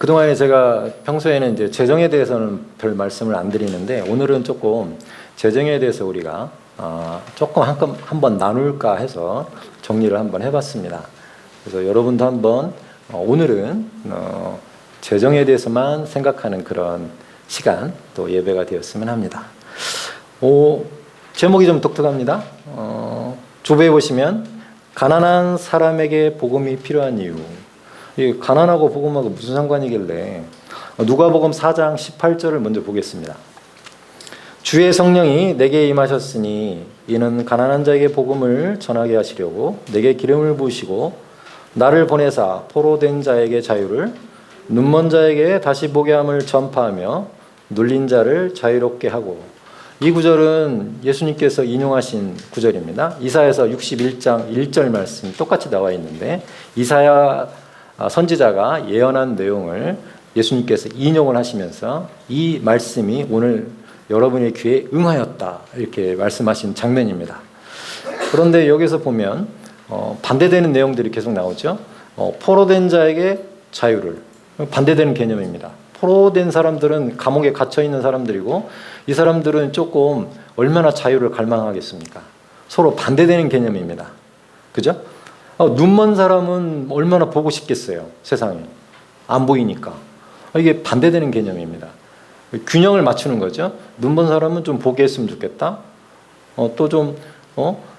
그동안에 제가 평소에는 이제 재정에 대해서는 별 말씀을 안 드리는데 오늘은 조금 재정에 대해서 우리가 조금 한번 나눌까 해서 정리를 한번 해봤습니다. 그래서 여러분도 한번 오늘은 재정에 대해서만 생각하는 그런 시간 또 예배가 되었으면 합니다. 제목이 좀 독특합니다. 주부에 보시면 가난한 사람에게 복음이 필요한 이유. 이 가난하고 복음하고 무슨 상관이길래 누가복음 4장 18절을 먼저 보겠습니다. 주의 성령이 내게 임하셨으니 이는 가난한 자에게 복음을 전하게 하시려고 내게 기름을 부으시고 나를 보내사 포로된 자에게 자유를 눈먼 자에게 다시 보게 함을 전파하며 눌린 자를 자유롭게 하고. 이 구절은 예수님께서 인용하신 구절입니다. 이사야서 61장 1절 말씀이 똑같이 나와 있는데 이사야 선지자가 예언한 내용을 예수님께서 인용을 하시면서 이 말씀이 오늘 여러분의 귀에 응하였다 이렇게 말씀하신 장면입니다. 그런데 여기서 보면 반대되는 내용들이 계속 나오죠. 포로된 자에게 자유를, 반대되는 개념입니다. 포로된 사람들은 감옥에 갇혀 있는 사람들이고 이 사람들은 조금 얼마나 자유를 갈망하겠습니까? 서로 반대되는 개념입니다. 그죠? 눈먼 사람은 얼마나 보고 싶겠어요, 세상에. 안 보이니까. 이게 반대되는 개념입니다. 균형을 맞추는 거죠. 눈먼 사람은 좀 보게 했으면 좋겠다. 또 좀,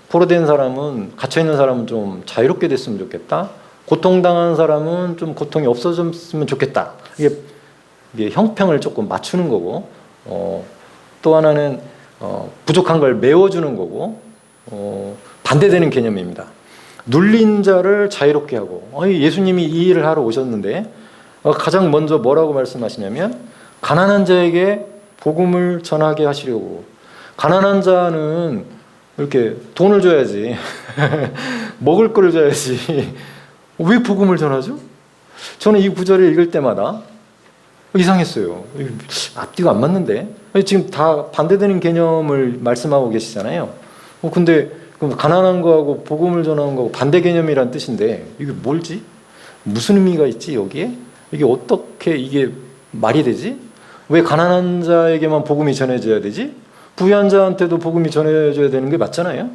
포로된 사람은, 갇혀있는 사람은 좀 자유롭게 됐으면 좋겠다. 고통당한 사람은 좀 고통이 없어졌으면 좋겠다. 이게 형평을 조금 맞추는 거고, 또 하나는, 부족한 걸 메워주는 거고, 반대되는 개념입니다. 눌린 자를 자유롭게 하고. 예수님이 이 일을 하러 오셨는데 가장 먼저 뭐라고 말씀하시냐면 가난한 자에게 복음을 전하게 하시려고. 가난한 자는 이렇게 돈을 줘야지 먹을 거를 줘야지 왜 복음을 전하죠? 저는 이 구절을 읽을 때마다 이상했어요. 앞뒤가 안 맞는데 지금 다 반대되는 개념을 말씀하고 계시잖아요. 근데 그럼 가난한 거하고 복음을 전하는 거하고 반대 개념이란 뜻인데 이게 뭘지? 무슨 의미가 있지 여기에? 이게 어떻게 이게 말이 되지? 왜 가난한 자에게만 복음이 전해져야 되지? 부유한 자한테도 복음이 전해져야 되는 게 맞잖아요.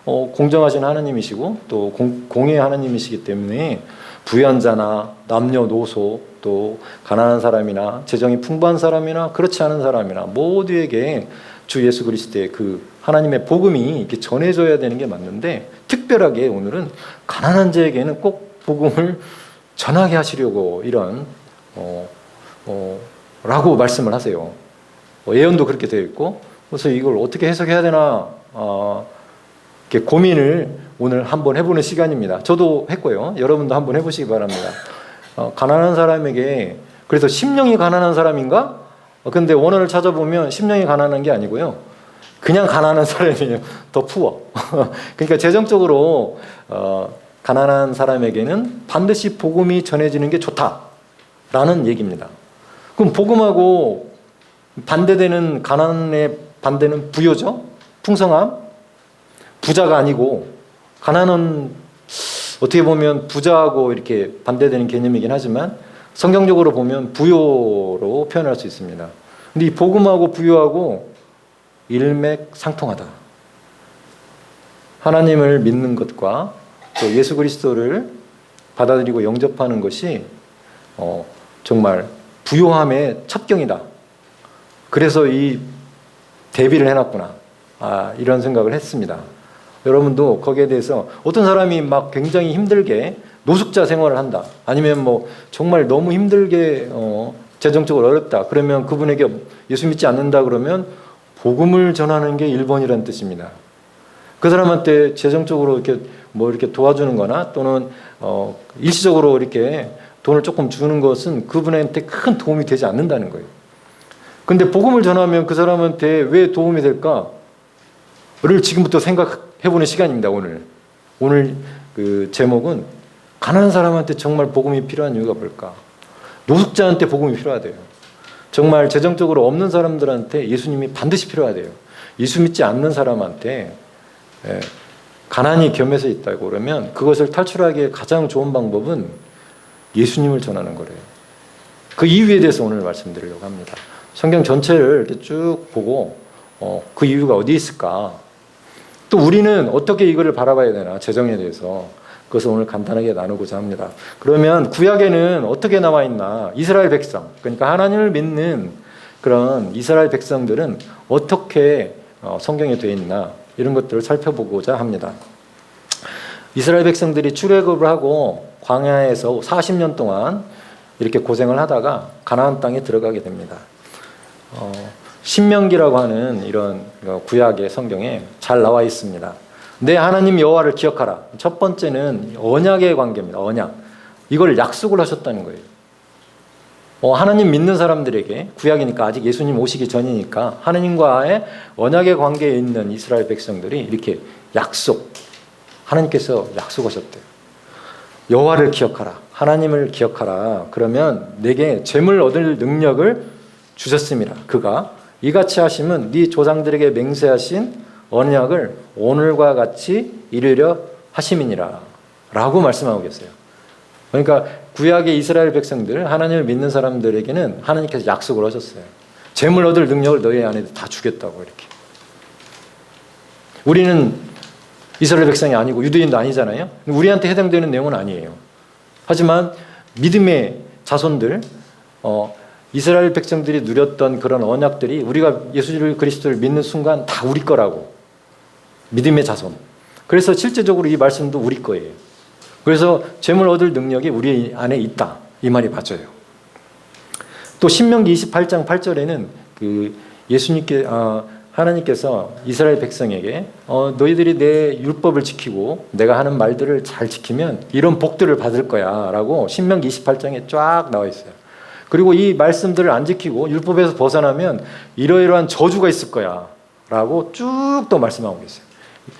공정하신 하나님이시고 또 공의의 하나님이시기 때문에 부유한 자나 남녀노소 또 가난한 사람이나 재정이 풍부한 사람이나 그렇지 않은 사람이나 모두에게 주 예수 그리스도의 그 하나님의 복음이 이렇게 전해져야 되는 게 맞는데 특별하게 오늘은 가난한 자에게는 꼭 복음을 전하게 하시려고 이런 라고 말씀을 하세요. 예언도 그렇게 되어 있고 그래서 이걸 어떻게 해석해야 되나 이렇게 고민을 오늘 한번 해보는 시간입니다. 저도 했고요. 여러분도 한번 해보시기 바랍니다. 가난한 사람에게 그래서 심령이 가난한 사람인가? 근데 원어를 찾아보면 심령이 가난한 게 아니고요. 그냥 가난한 사람이에요. 더 푸어. 그러니까 재정적으로 가난한 사람에게는 반드시 복음이 전해지는 게 좋다라는 얘기입니다. 그럼 복음하고 반대되는 가난의 반대는 부요죠. 풍성함. 부자가 아니고 가난은 어떻게 보면 부자하고 이렇게 반대되는 개념이긴 하지만 성경적으로 보면 부요로 표현할 수 있습니다. 근데 이 복음하고 부요하고 일맥상통하다. 하나님을 믿는 것과 또 예수 그리스도를 받아들이고 영접하는 것이 정말 부요함의 첩경이다. 그래서 이 대비를 해놨구나. 이런 생각을 했습니다. 여러분도 거기에 대해서 어떤 사람이 막 굉장히 힘들게 노숙자 생활을 한다. 아니면 뭐 정말 너무 힘들게 재정적으로 어렵다. 그러면 그분에게 예수 믿지 않는다 그러면 복음을 전하는 게 1번이라는 뜻입니다. 그 사람한테 재정적으로 이렇게 도와주는 거나 또는 일시적으로 이렇게 돈을 조금 주는 것은 그분한테 큰 도움이 되지 않는다는 거예요. 근데 복음을 전하면 그 사람한테 왜 도움이 될까를 지금부터 생각해보는 시간입니다. 오늘 그 제목은 가난한 사람한테 정말 복음이 필요한 이유가 뭘까? 노숙자한테 복음이 필요하대요. 정말 재정적으로 없는 사람들한테 예수님이 반드시 필요하대요. 예수 믿지 않는 사람한테 가난이 겸해서 있다고 그러면 그것을 탈출하기에 가장 좋은 방법은 예수님을 전하는 거래요. 그 이유에 대해서 오늘 말씀드리려고 합니다. 성경 전체를 이렇게 쭉 보고 그 이유가 어디 있을까? 또 우리는 어떻게 이거를 바라봐야 되나? 재정에 대해서. 그것을 오늘 간단하게 나누고자 합니다. 그러면 구약에는 어떻게 나와 있나? 이스라엘 백성, 그러니까 하나님을 믿는 그런 이스라엘 백성들은 어떻게 성경에 되어 있나? 이런 것들을 살펴보고자 합니다. 이스라엘 백성들이 출애굽을 하고 광야에서 40년 동안 이렇게 고생을 하다가 가나안 땅에 들어가게 됩니다. 신명기라고 하는 이런 구약의 성경에 잘 나와 있습니다. 내 하나님 여호와를 기억하라. 첫 번째는 언약의 관계입니다. 언약. 이걸 약속을 하셨다는 거예요. 하나님 믿는 사람들에게, 구약이니까 아직 예수님 오시기 전이니까 하나님과의 언약의 관계에 있는 이스라엘 백성들이 이렇게 하나님께서 약속하셨대요. 여호와를 기억하라. 하나님을 기억하라. 그러면 내게 재물 얻을 능력을 주셨습니다. 그가 이같이 하심은 네 조상들에게 맹세하신 언약을 오늘과 같이 이루려 하심이니라 라고 말씀하고 계세요. 그러니까 구약의 이스라엘 백성들, 하나님을 믿는 사람들에게는 하나님께서 약속을 하셨어요. 재물 얻을 능력을 너희 안에 다 주겠다고. 이렇게. 우리는 이스라엘 백성이 아니고 유대인도 아니잖아요. 우리한테 해당되는 내용은 아니에요. 하지만 믿음의 자손들, 이스라엘 백성들이 누렸던 그런 언약들이 우리가 예수 그리스도를 믿는 순간 다 우리 거라고. 믿음의 자손. 그래서 실제적으로 이 말씀도 우리 거예요. 그래서 재물 얻을 능력이 우리 안에 있다. 이 말이 맞아요. 또 신명기 28장 8절에는 하나님께서 이스라엘 백성에게 너희들이 내 율법을 지키고 내가 하는 말들을 잘 지키면 이런 복들을 받을 거야 라고 신명기 28장에 쫙 나와 있어요. 그리고 이 말씀들을 안 지키고 율법에서 벗어나면 이러이러한 저주가 있을 거야 라고 쭉 또 말씀하고 계세요.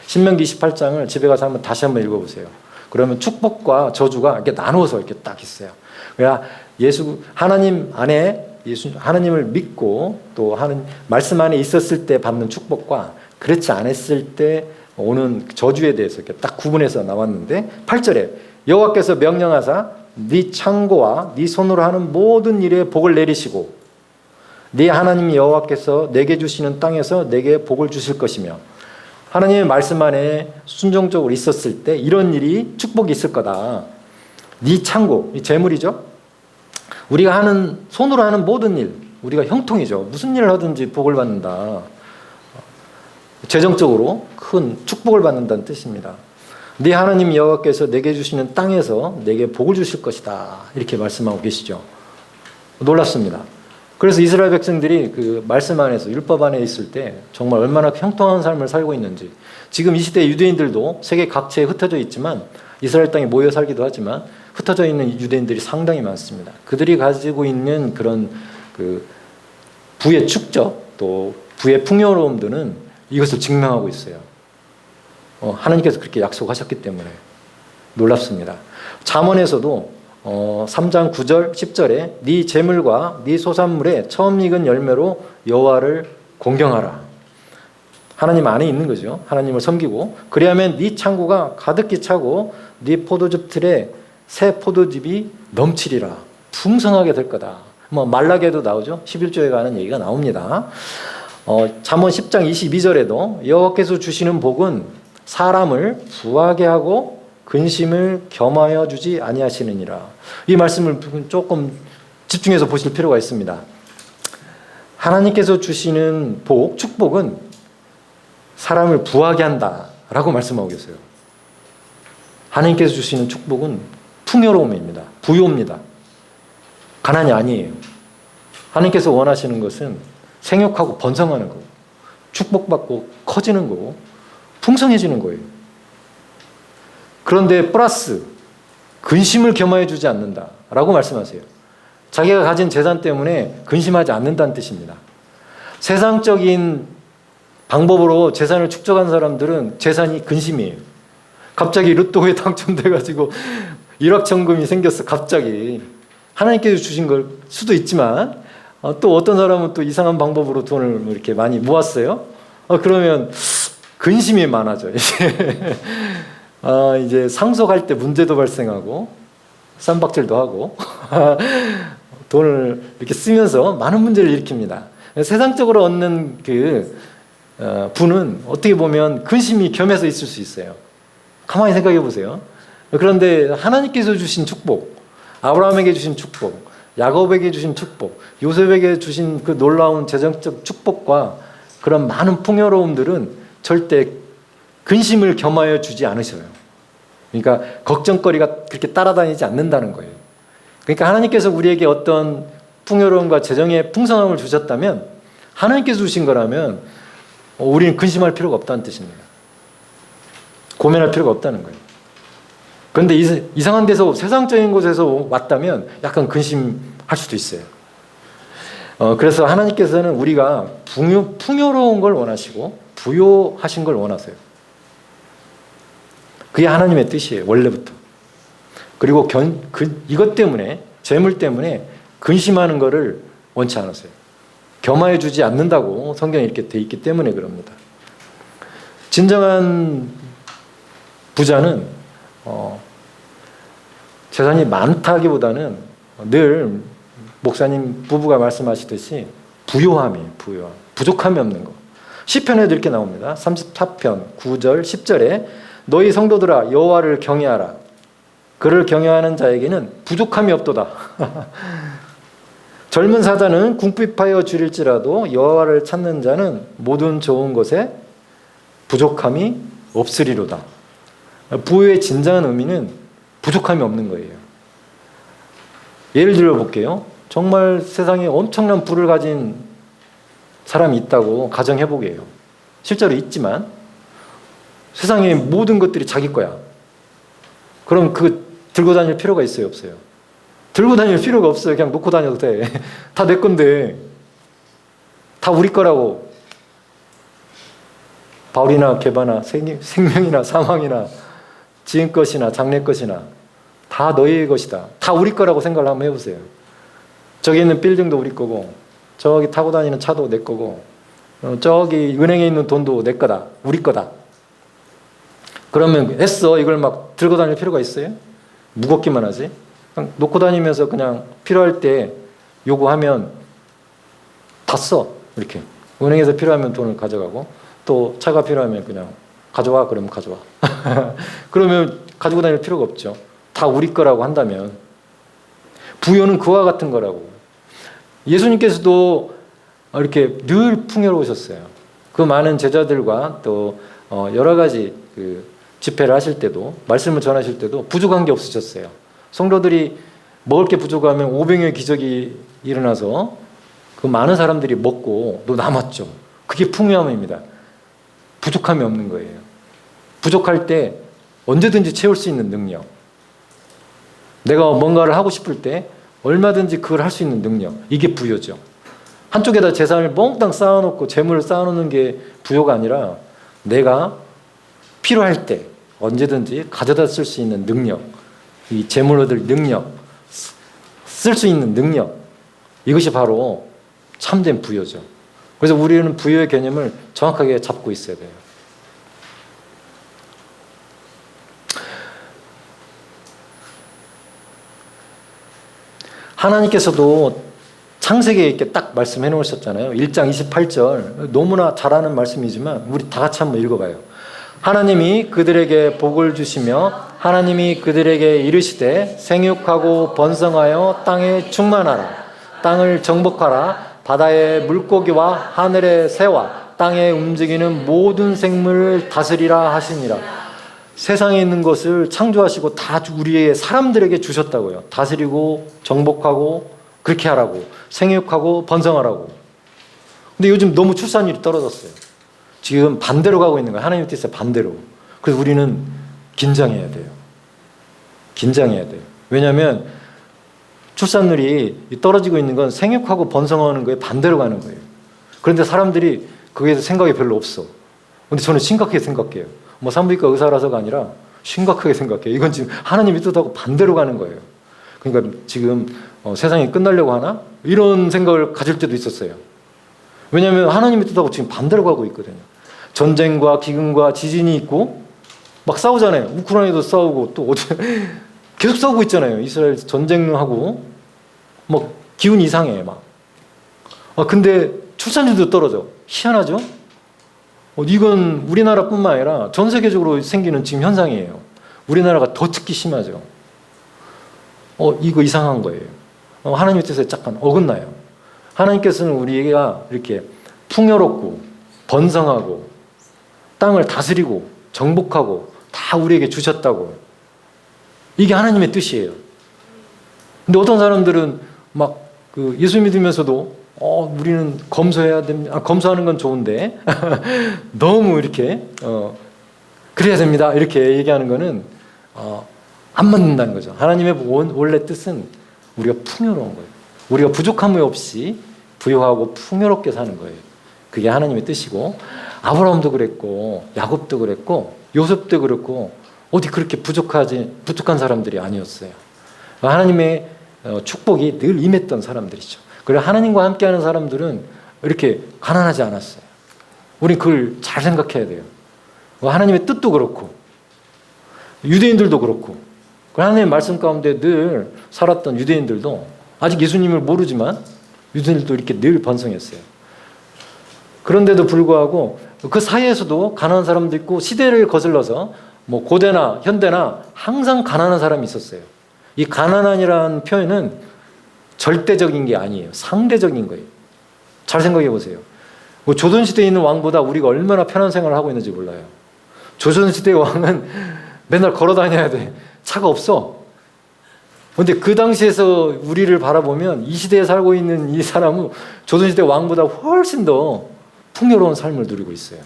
신명기 28장을 집에 가서 다시 한번 읽어보세요. 그러면 축복과 저주가 이렇게 나누어서 이렇게 딱 있어요. 그러니까 하나님 안에 하나님을 믿고 또 말씀 안에 있었을 때 받는 축복과 그렇지 않았을 때 오는 저주에 대해서 이렇게 딱 구분해서 나왔는데 8절에 여호와께서 명령하사 네 창고와 네 손으로 하는 모든 일에 복을 내리시고 네 하나님 여호와께서 내게 주시는 땅에서 내게 복을 주실 것이며 하나님의 말씀 안에 순종적으로 있었을 때 이런 일이 축복이 있을 거다. 네 창고, 이 재물이죠. 우리가 손으로 하는 모든 일, 우리가 형통이죠. 무슨 일을 하든지 복을 받는다. 재정적으로 큰 축복을 받는다는 뜻입니다. 네 하나님 여호와께서 내게 주시는 땅에서 내게 복을 주실 것이다. 이렇게 말씀하고 계시죠. 놀랍습니다. 그래서 이스라엘 백성들이 그 말씀 안에서 율법 안에 있을 때 정말 얼마나 형통한 삶을 살고 있는지, 지금 이 시대 유대인들도 세계 각지에 흩어져 있지만 이스라엘 땅에 모여 살기도 하지만 흩어져 있는 유대인들이 상당히 많습니다. 그들이 가지고 있는 그런 부의 축적 또 부의 풍요로움들은 이것을 증명하고 있어요. 하나님께서 그렇게 약속하셨기 때문에 놀랍습니다. 잠언에서도 3장 9절 10절에 네 재물과 네 소산물에 처음 익은 열매로 여호와를 공경하라. 하나님 안에 있는 거죠. 하나님을 섬기고 그리하면 네 창고가 가득히 차고 네 포도즙 틀에 새 포도즙이 넘치리라. 풍성하게 될 거다. 말라기에도 나오죠. 11조에 관한 얘기가 나옵니다. 잠언 10장 22절에도 여호와께서 주시는 복은 사람을 부하게 하고 근심을 겸하여 주지 아니하시느니라. 이 말씀을 조금 집중해서 보실 필요가 있습니다. 하나님께서 주시는 축복은 사람을 부하게 한다라고 말씀하고 계세요. 하나님께서 주시는 축복은 풍요로움입니다. 부요입니다. 가난이 아니에요. 하나님께서 원하시는 것은 생육하고 번성하는 거고 축복받고 커지는 거고 풍성해지는 거예요. 그런데 플러스 근심을 겸하여 주지 않는다라고 말씀하세요. 자기가 가진 재산 때문에 근심하지 않는다는 뜻입니다. 세상적인 방법으로 재산을 축적한 사람들은 재산이 근심이에요. 갑자기 로또에 당첨돼가지고 일확천금이 생겼어. 갑자기 하나님께서 주신 걸 수도 있지만 또 어떤 사람은 또 이상한 방법으로 돈을 이렇게 많이 모았어요. 그러면 근심이 많아져요. 이제 상속할 때 문제도 발생하고 쌈박질도 하고 돈을 이렇게 쓰면서 많은 문제를 일으킵니다. 세상적으로 얻는 부는 어떻게 보면 근심이 겸해서 있을 수 있어요. 가만히 생각해 보세요. 그런데 하나님께서 주신 축복, 아브라함에게 주신 축복, 야곱에게 주신 축복, 요셉에게 주신 그 놀라운 재정적 축복과 그런 많은 풍요로움들은 절대 근심을 겸하여 주지 않으셔요. 그러니까 걱정거리가 그렇게 따라다니지 않는다는 거예요. 그러니까 하나님께서 우리에게 어떤 풍요로움과 재정의 풍성함을 주셨다면, 하나님께서 주신 거라면 우리는 근심할 필요가 없다는 뜻입니다. 고민할 필요가 없다는 거예요. 그런데 이상한 데서, 세상적인 곳에서 왔다면 약간 근심할 수도 있어요. 그래서 하나님께서는 우리가 풍요로운 걸 원하시고 부요하신 걸 원하세요. 그게 하나님의 뜻이에요. 원래부터. 그리고 이것 때문에, 재물 때문에 근심하는 것을 원치 않으세요. 겸하여 주지 않는다고 성경에 이렇게 돼 있기 때문에 그럽니다. 진정한 부자는 재산이 많다기보다는 늘 목사님 부부가 말씀하시듯이 부요함이에요. 부요함. 부족함이 없는 거. 시편에도 이렇게 나옵니다. 34편 9절 10절에 너희 성도들아 여호와를 경외하라. 그를 경외하는 자에게는 부족함이 없도다. 젊은 사자는 궁핍하여 줄일지라도 여호와를 찾는 자는 모든 좋은 것에 부족함이 없으리로다. 부요의 진정한 의미는 부족함이 없는 거예요. 예를 들어 볼게요. 정말 세상에 엄청난 부를 가진 사람이 있다고 가정해 보게요. 실제로 있지만 세상의 모든 것들이 자기 거야. 그럼 들고 다닐 필요가 있어요, 없어요? 들고 다닐 필요가 없어요. 그냥 놓고 다녀도 돼. 다 내 건데. 다 우리 거라고. 바울이나 게바나 생명이나 사망이나 지은 것이나 장래 것이나 다 너희의 것이다. 다 우리 거라고 생각을 한번 해보세요. 저기 있는 빌딩도 우리 거고, 저기 타고 다니는 차도 내 거고, 저기 은행에 있는 돈도 내 거다. 우리 거다. 그러면 이걸 막 들고 다닐 필요가 있어요? 무겁기만 하지. 그냥 놓고 다니면서 그냥 필요할 때 요구하면 다 써. 이렇게. 은행에서 필요하면 돈을 가져가고, 또 차가 필요하면 그냥 가져와. 그러면 가져와. 그러면 가지고 다닐 필요가 없죠. 다 우리 거라고 한다면. 부요는 그와 같은 거라고. 예수님께서도 이렇게 늘 풍요로우셨어요. 그 많은 제자들과 또 여러 가지 집회를 하실 때도, 말씀을 전하실 때도 부족한 게 없으셨어요. 성도들이 먹을 게 부족하면 오병이의 기적이 일어나서 그 많은 사람들이 먹고 또 남았죠. 그게 풍요함입니다. 부족함이 없는 거예요. 부족할 때 언제든지 채울 수 있는 능력. 내가 뭔가를 하고 싶을 때 얼마든지 그걸 할 수 있는 능력. 이게 부요죠. 한쪽에다 재산을 몽땅 쌓아놓고 재물을 쌓아놓는 게 부요가 아니라 내가 필요할 때 언제든지 가져다 쓸 수 있는 능력. 이 재물 얻을 능력. 쓸 수 있는 능력. 이것이 바로 참된 부요죠. 그래서 우리는 부요의 개념을 정확하게 잡고 있어야 돼요. 하나님께서도 창세기에 이렇게 딱 말씀해 놓으셨잖아요. 1장 28절. 너무나 잘 아는 말씀이지만 우리 다 같이 한번 읽어봐요. 하나님이 그들에게 복을 주시며 하나님이 그들에게 이르시되 생육하고 번성하여 땅에 충만하라. 땅을 정복하라. 바다의 물고기와 하늘의 새와 땅에 움직이는 모든 생물을 다스리라 하시니라. 세상에 있는 것을 창조하시고 다 우리의 사람들에게 주셨다고요. 다스리고 정복하고 그렇게 하라고. 생육하고 번성하라고. 근데 요즘 너무 출산율이 떨어졌어요. 지금 반대로 가고 있는 거예요. 하나님의 뜻에 반대로. 그래서 우리는 긴장해야 돼요. 긴장해야 돼요. 왜냐하면 출산율이 떨어지고 있는 건 생육하고 번성하는 거에 반대로 가는 거예요. 그런데 사람들이 그거에 대해서 생각이 별로 없어. 근데 저는 심각하게 생각해요. 뭐 산부인과 의사라서가 아니라 심각하게 생각해요. 이건 지금 하나님의 뜻하고 반대로 가는 거예요. 그러니까 지금 세상이 끝나려고 하나? 이런 생각을 가질 때도 있었어요. 왜냐하면 하나님의 뜻하고 지금 반대로 가고 있거든요. 전쟁과 기근과 지진이 있고 막 싸우잖아요. 우크라이나도 싸우고 또 계속 싸우고 있잖아요. 이스라엘 전쟁하고 막 기운이 이상해 막. 근데 출산율도 떨어져. 희한하죠? 이건 우리나라뿐만 아니라 전 세계적으로 생기는 지금 현상이에요. 우리나라가 더 특히 심하죠. 이거 이상한 거예요. 하나님의 뜻에 약간 어긋나요. 하나님께서는 우리가 이렇게 풍요롭고 번성하고 땅을 다스리고 정복하고 다 우리에게 주셨다고. 이게 하나님의 뜻이에요. 근데 어떤 사람들은 막 예수 믿으면서도 우리는 검소해야 됩니다. 검소하는 건 좋은데 너무 이렇게 그래야 됩니다. 이렇게 얘기하는 거는 안 맞는다는 거죠. 하나님의 원래 뜻은 우리가 풍요로운 거예요. 우리가 부족함이 없이 부유하고 풍요롭게 사는 거예요. 그게 하나님의 뜻이고 아브라함도 그랬고 야곱도 그랬고 요셉도 그랬고 어디 그렇게 부족한 사람들이 아니었어요. 하나님의 축복이 늘 임했던 사람들이죠. 그리고 하나님과 함께하는 사람들은 이렇게 가난하지 않았어요. 우린 그걸 잘 생각해야 돼요. 하나님의 뜻도 그렇고 유대인들도 그렇고 하나님의 말씀 가운데 늘 살았던 유대인들도 아직 예수님을 모르지만 유대인들도 이렇게 늘 번성했어요. 그런데도 불구하고 그 사이에서도 가난한 사람도 있고 시대를 거슬러서 뭐 고대나 현대나 항상 가난한 사람이 있었어요. 이 가난한이라는 표현은 절대적인 게 아니에요. 상대적인 거예요. 잘 생각해 보세요. 조선시대에 있는 왕보다 우리가 얼마나 편한 생활을 하고 있는지 몰라요. 조선시대 왕은 맨날 걸어 다녀야 돼. 차가 없어. 근데 그 당시에서 우리를 바라보면 이 시대에 살고 있는 이 사람은 조선시대 왕보다 훨씬 더 풍요로운 삶을 누리고 있어요.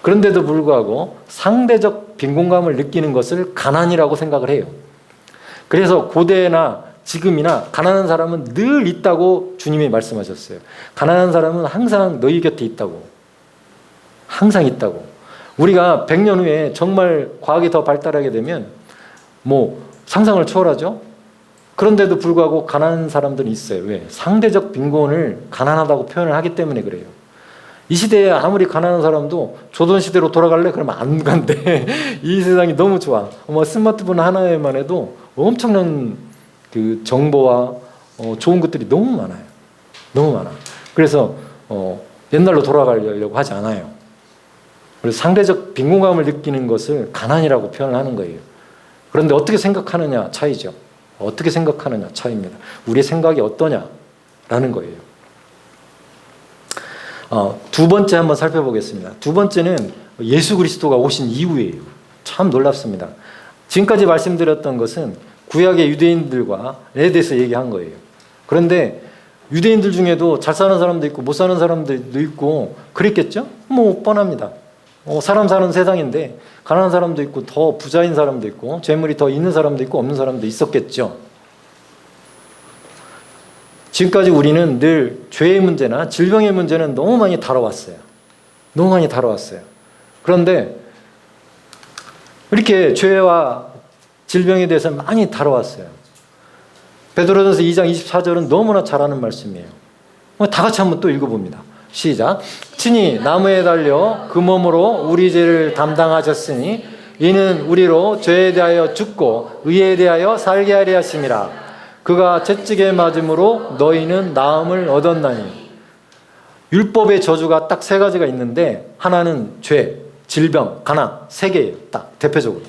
그런데도 불구하고 상대적 빈곤감을 느끼는 것을 가난이라고 생각을 해요. 그래서 고대나 지금이나 가난한 사람은 늘 있다고 주님이 말씀하셨어요. 가난한 사람은 항상 너희 곁에 있다고. 항상 있다고. 우리가 100년 후에 정말 과학이 더 발달하게 되면 뭐 상상을 초월하죠. 그런데도 불구하고 가난한 사람들은 있어요. 왜? 상대적 빈곤을 가난하다고 표현을 하기 때문에 그래요. 이 시대에 아무리 가난한 사람도 조선시대로 돌아갈래? 그러면 안 간대. 이 세상이 너무 좋아. 스마트폰 하나에만 해도 엄청난 그 정보와 좋은 것들이 너무 많아요. 너무 많아. 그래서 옛날로 돌아가려고 하지 않아요. 그래서 상대적 빈곤감을 느끼는 것을 가난이라고 표현을 하는 거예요. 그런데 어떻게 생각하느냐 차이죠. 어떻게 생각하느냐 차이입니다. 우리의 생각이 어떠냐라는 거예요. 두 번째 한번 살펴보겠습니다. 두 번째는 예수 그리스도가 오신 이후예요. 참 놀랍습니다. 지금까지 말씀드렸던 것은 구약의 유대인들과에 대해서 얘기한 거예요. 그런데 유대인들 중에도 잘 사는 사람도 있고 못 사는 사람들도 있고 그랬겠죠? 뭐 뻔합니다. 사람 사는 세상인데 가난한 사람도 있고 더 부자인 사람도 있고 재물이 더 있는 사람도 있고 없는 사람도 있었겠죠. 지금까지 우리는 늘 죄의 문제나 질병의 문제는 너무 많이 다뤄왔어요. 너무 많이 다뤄왔어요. 그런데 이렇게 죄와 질병에 대해서 많이 다뤄왔어요. 베드로전서 2장 24절은 너무나 잘 아는 말씀이에요. 다 같이 한번 또 읽어봅니다. 시작. 친히 나무에 달려 그 몸으로 우리 죄를 담당하셨으니 이는 우리로 죄에 대하여 죽고 의에 대하여 살게 하려 하심이라. 그가 채찍에 맞음으로 너희는 나음을 얻었나니. 율법의 저주가 딱 세 가지가 있는데 하나는 죄, 질병, 가난, 세 개예요. 딱 대표적으로.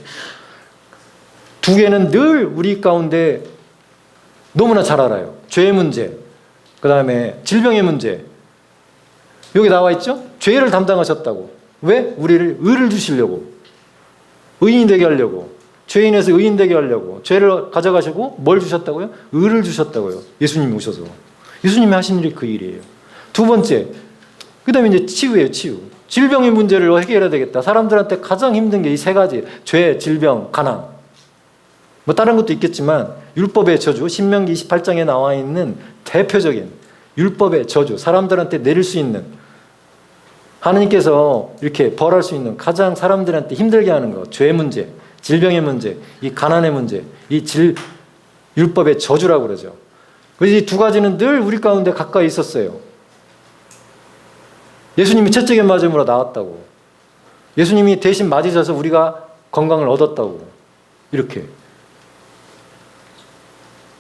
두 개는 늘 우리 가운데 너무나 잘 알아요. 죄의 문제, 그 다음에 질병의 문제. 여기 나와 있죠? 죄를 담당하셨다고. 왜? 우리를 의를 주시려고. 의인이 되게 하려고. 죄인에서 의인 되게 하려고. 죄를 가져가시고 뭘 주셨다고요? 의를 주셨다고요. 예수님이 오셔서. 예수님이 하신 일이 그 일이에요. 두 번째, 그 다음에 이제 치유예요. 치유. 질병의 문제를 해결해야 되겠다. 사람들한테 가장 힘든 게 이 세 가지. 죄, 질병, 가난. 뭐 다른 것도 있겠지만 율법의 저주, 신명기 28장에 나와 있는 대표적인 율법의 저주, 사람들한테 내릴 수 있는, 하나님께서 이렇게 벌할 수 있는 가장 사람들한테 힘들게 하는 것, 죄의 문제, 질병의 문제, 이 가난의 문제, 이 율법의 저주라고 그러죠. 그래서 이 두 가지는 늘 우리 가운데 가까이 있었어요. 예수님이 채찍에 맞음으로 나왔다고. 예수님이 대신 맞으셔서 우리가 건강을 얻었다고. 이렇게.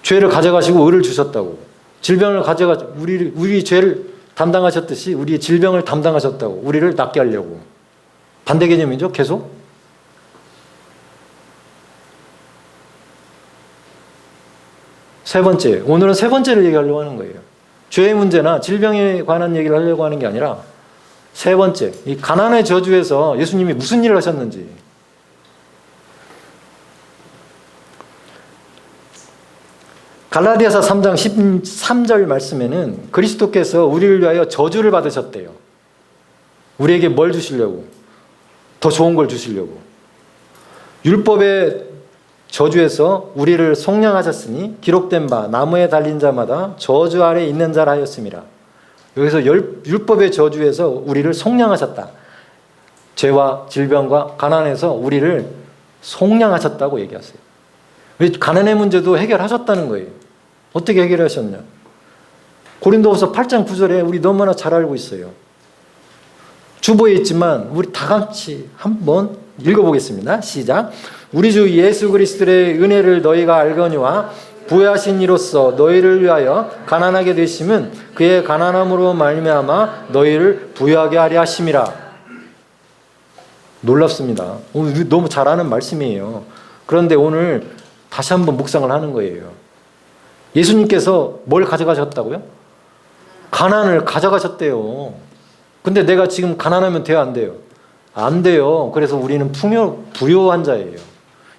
죄를 가져가시고 의를 주셨다고. 질병을 가져가 우리 죄를 담당하셨듯이 우리의 질병을 담당하셨다고 우리를 낫게 하려고. 반대 개념이죠. 계속. 세 번째, 오늘은 세 번째를 얘기하려고 하는 거예요. 죄의 문제나 질병에 관한 얘기를 하려고 하는 게 아니라 세 번째, 이 가난의 저주에서 예수님이 무슨 일을 하셨는지. 갈라디아서 3장 13절 말씀에는 그리스도께서 우리를 위하여 저주를 받으셨대요. 우리에게 뭘 주시려고? 더 좋은 걸 주시려고. 율법의 저주에서 우리를 속량하셨으니 기록된 바 나무에 달린 자마다 저주 아래 있는 자라 하였습니다. 여기서 율법의 저주에서 우리를 속량하셨다. 죄와 질병과 가난에서 우리를 속량하셨다고 얘기하세요. 가난의 문제도 해결하셨다는 거예요. 어떻게 해결하셨냐? 고린도후서 8장 9절에 우리 너무나 잘 알고 있어요. 주보에 있지만 우리 다 같이 한번 읽어보겠습니다. 시작. 우리 주 예수 그리스도의 은혜를 너희가 알거니와 부여하신 이로써 너희를 위하여 가난하게 되심은 그의 가난함으로 말미암아 너희를 부여하게 하려 하심이라. 놀랍습니다. 너무 잘 아는 말씀이에요. 그런데 오늘 다시 한번 묵상을 하는 거예요. 예수님께서 뭘 가져가셨다고요? 가난을 가져가셨대요. 근데 내가 지금 가난하면 돼요, 안 돼요? 안 돼요. 그래서 우리는 부요한 자예요.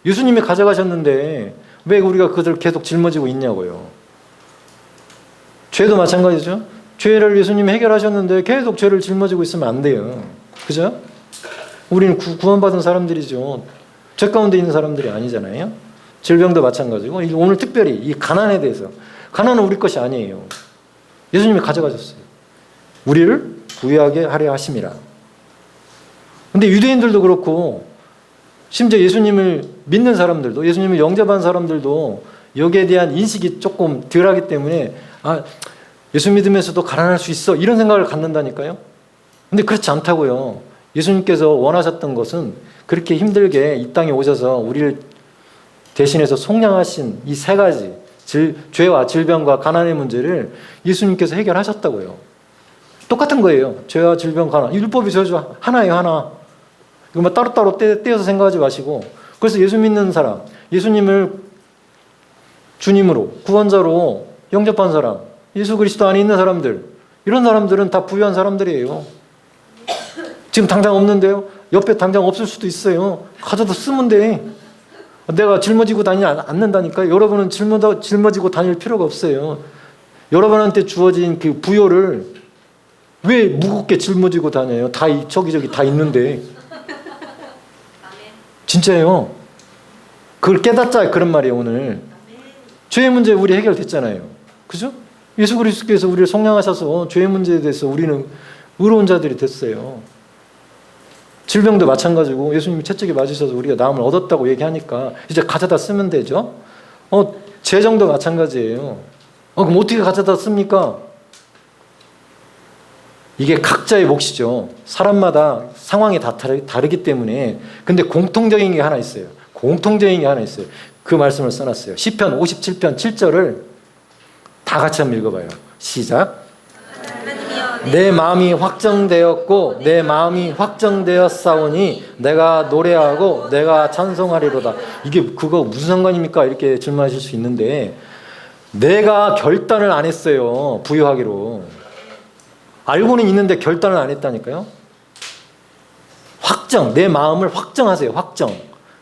예수님이 가져가셨는데 왜 우리가 그들을 계속 짊어지고 있냐고요. 죄도 마찬가지죠. 죄를 예수님이 해결하셨는데 계속 죄를 짊어지고 있으면 안 돼요. 그죠? 우리는 구원받은 사람들이죠. 죄 가운데 있는 사람들이 아니잖아요. 질병도 마찬가지고 오늘 특별히 이 가난에 대해서, 가난은 우리 것이 아니에요. 예수님이 가져가셨어요. 우리를 부유하게 하려 하심이라. 근데 유대인들도 그렇고 심지어 예수님을 믿는 사람들도, 예수님을 영접한 사람들도 여기에 대한 인식이 조금 덜하기 때문에 예수 믿으면서도 가난할 수 있어 이런 생각을 갖는다니까요. 근데 그렇지 않다고요. 예수님께서 원하셨던 것은 그렇게 힘들게 이 땅에 오셔서 우리를 대신해서 속량하신 이 세 가지 죄와 질병과 가난의 문제를 예수님께서 해결하셨다고요. 똑같은 거예요. 죄와 질병, 가난. 율법이 저주 하나예요, 하나. 이거 뭐 따로따로 떼어서 생각하지 마시고. 그래서 예수 믿는 사람, 예수님을 주님으로, 구원자로 영접한 사람, 예수 그리스도 안에 있는 사람들, 이런 사람들은 다 부유한 사람들이에요. 지금 당장 없는데요? 옆에 당장 없을 수도 있어요. 가져다 쓰면 돼. 내가 짊어지고 다니지 않는다니까요. 여러분은 짊어지고 다닐 필요가 없어요. 여러분한테 주어진 그 부요를 왜 무겁게 짊어지고 다녀요? 다 저기 다 있는데. 진짜예요. 그걸 깨닫자 그런 말이에요. 오늘 죄의 문제 우리 해결됐잖아요. 그죠? 예수 그리스도께서 우리를 속량하셔서 죄의 문제에 대해서 우리는 의로운 자들이 됐어요. 질병도 마찬가지고 예수님이 채찍에 맞으셔서 우리가 나음을 얻었다고 얘기하니까 이제 가져다 쓰면 되죠. 재정도 마찬가지예요. 그럼 어떻게 가져다 씁니까? 이게 각자의 몫이죠. 사람마다 상황이 다 다르기 때문에. 근데 공통적인 게 하나 있어요. 공통적인 게 하나 있어요. 그 말씀을 써놨어요. 시편 57편 7절을 다 같이 한번 읽어봐요. 시작. 내 마음이 확정되었고 내 마음이 확정되었사오니 내가 노래하고 내가 찬송하리로다. 이게 그거 무슨 상관입니까? 이렇게 질문하실 수 있는데 내가 결단을 안 했어요. 부유하기로. 알고는 있는데 결단을 안 했다니까요. 확정, 내 마음을 확정하세요. 확정,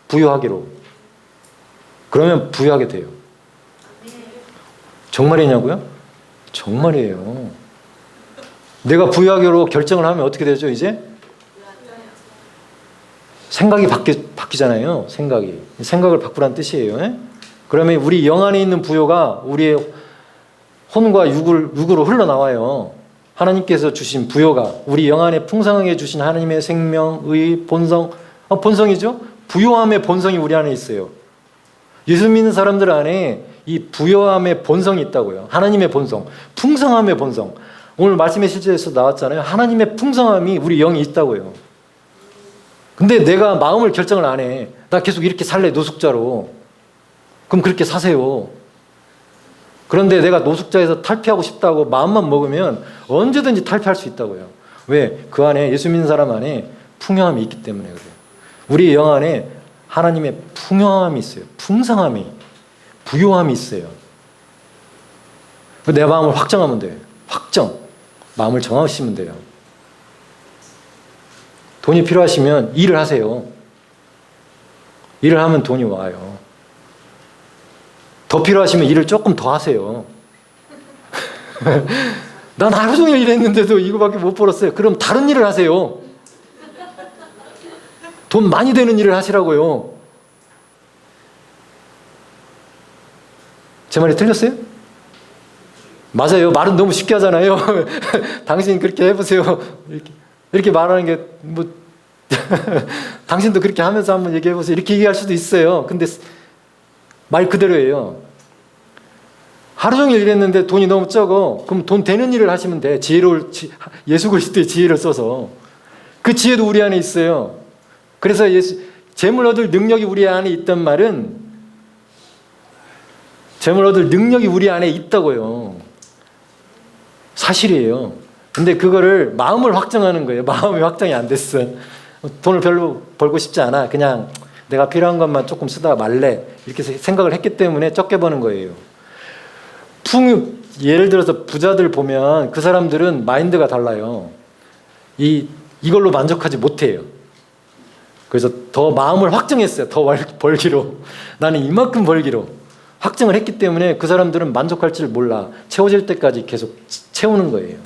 부유하기로. 그러면 부유하게 돼요. 정말이냐고요? 정말이에요. 내가 부유하기로 결정을 하면 어떻게 되죠? 이제 생각이 바뀌잖아요. 생각을 바꾸란 뜻이에요. 그러면 우리 영 안에 있는 부요가 우리의 혼과 육으로 흘러나와요. 하나님께서 주신 부요가 우리 영 안에 풍성하게 주신 하나님의 생명, 의, 본성, 본성이죠. 부요함의 본성이 우리 안에 있어요. 예수 믿는 사람들 안에 이 부요함의 본성이 있다고요. 하나님의 본성, 풍성함의 본성. 오늘 말씀의 실제에서 나왔잖아요. 하나님의 풍성함이 우리 영이 있다고요. 근데 내가 마음을 결정을 안 해. 나 계속 이렇게 살래, 노숙자로. 그럼 그렇게 사세요. 그런데 내가 노숙자에서 탈피하고 싶다고 마음만 먹으면 언제든지 탈피할 수 있다고요. 왜? 그 안에 예수 믿는 사람 안에 풍요함이 있기 때문에 그래요. 우리 영 안에 하나님의 풍요함이 있어요. 풍성함이, 부요함이 있어요. 내 마음을 확정하면 돼요. 확정. 마음을 정하시면 돼요. 돈이 필요하시면 일을 하세요. 일을 하면 돈이 와요. 더 필요하시면 일을 조금 더 하세요. 난 하루 종일 일했는데도 이거밖에 못 벌었어요. 그럼 다른 일을 하세요. 돈 많이 되는 일을 하시라고요. 제 말이 틀렸어요? 맞아요. 말은 너무 쉽게 하잖아요. 당신 그렇게 해보세요. 이렇게 말하는 게 뭐 당신도 그렇게 하면서 한번 얘기해보세요. 이렇게 얘기할 수도 있어요. 근데 말 그대로예요. 하루 종일 일했는데 돈이 너무 적어. 그럼 돈 되는 일을 하시면 돼. 예수 그리스도의 지혜를 써서. 그 지혜도 우리 안에 있어요. 그래서 재물 얻을 능력이 우리 안에 있단 말은 재물 얻을 능력이 우리 안에 있다고요. 사실이에요. 근데 그거를 마음을 확정하는 거예요. 마음이 확정이 안 됐어. 돈을 별로 벌고 싶지 않아. 그냥 내가 필요한 것만 조금 쓰다가 말래. 이렇게 생각을 했기 때문에 적게 버는 거예요. 예를 들어서 부자들 보면 그 사람들은 마인드가 달라요. 이걸로 만족하지 못해요. 그래서 더 마음을 확정했어요. 더 벌기로. 나는 이만큼 벌기로. 확정을 했기 때문에 그 사람들은 만족할 줄 몰라. 채워질 때까지 계속 채우는 거예요.